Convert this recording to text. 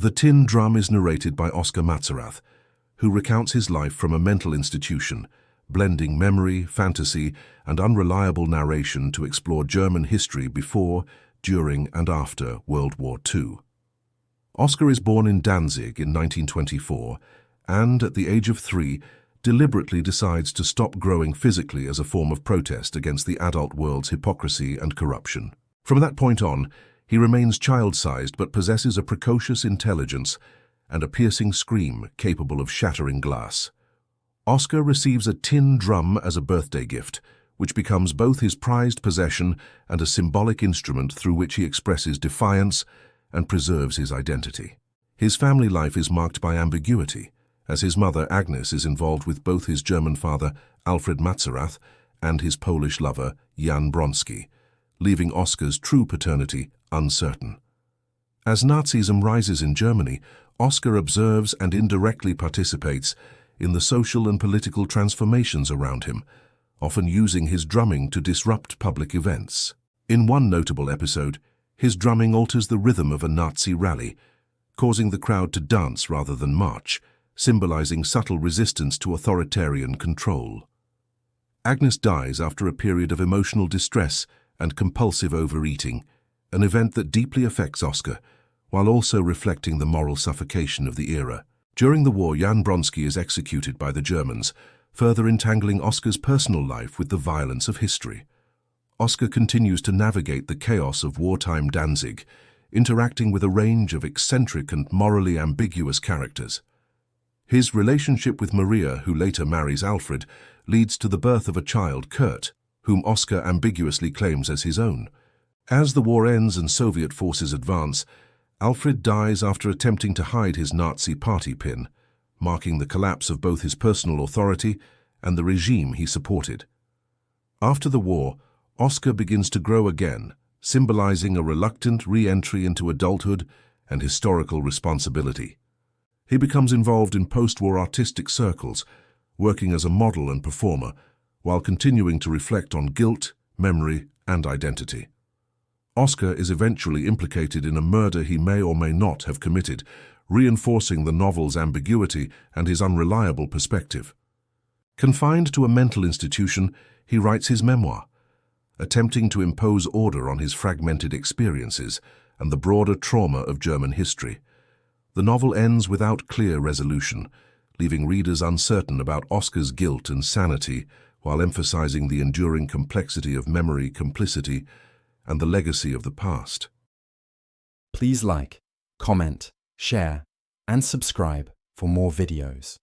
The Tin Drum is narrated by Oskar Matzerath, who recounts his life from a mental institution, blending memory, fantasy, and unreliable narration to explore German history before, during, and after World War II. Oskar is born in Danzig in 1924 and, at the age of 3, deliberately decides to stop growing physically as a form of protest against the adult world's hypocrisy and corruption. From that point on, he remains child-sized but possesses a precocious intelligence and a piercing scream capable of shattering glass. Oskar receives a tin drum as a birthday gift, which becomes both his prized possession and a symbolic instrument through which he expresses defiance and preserves his identity. His family life is marked by ambiguity, as his mother Agnes is involved with both his German father Alfred Matzerath and his Polish lover Jan Bronski, leaving Oskar's true paternity uncertain. As Nazism rises in Germany, Oskar observes and indirectly participates in the social and political transformations around him, often using his drumming to disrupt public events. In one notable episode, his drumming alters the rhythm of a Nazi rally, causing the crowd to dance rather than march, symbolizing subtle resistance to authoritarian control. Agnes dies after a period of emotional distress and compulsive overeating, an event that deeply affects Oskar, while also reflecting the moral suffocation of the era. During the war, Jan Bronski is executed by the Germans, further entangling Oskar's personal life with the violence of history. Oskar continues to navigate the chaos of wartime Danzig, interacting with a range of eccentric and morally ambiguous characters. His relationship with Maria, who later marries Alfred, leads to the birth of a child, Kurt, whom Oskar ambiguously claims as his own. As the war ends and Soviet forces advance, Alfred dies after attempting to hide his Nazi party pin, marking the collapse of both his personal authority and the regime he supported. After the war, Oskar begins to grow again, symbolizing a reluctant re-entry into adulthood and historical responsibility. He becomes involved in post-war artistic circles, working as a model and performer, while continuing to reflect on guilt, memory, and identity. Oskar is eventually implicated in a murder he may or may not have committed, reinforcing the novel's ambiguity and his unreliable perspective. Confined to a mental institution, he writes his memoir, attempting to impose order on his fragmented experiences and the broader trauma of German history. The novel ends without clear resolution, leaving readers uncertain about Oskar's guilt and sanity, while emphasizing the enduring complexity of memory, complicity, and the legacy of the past. Please like, comment, share, and subscribe for more videos.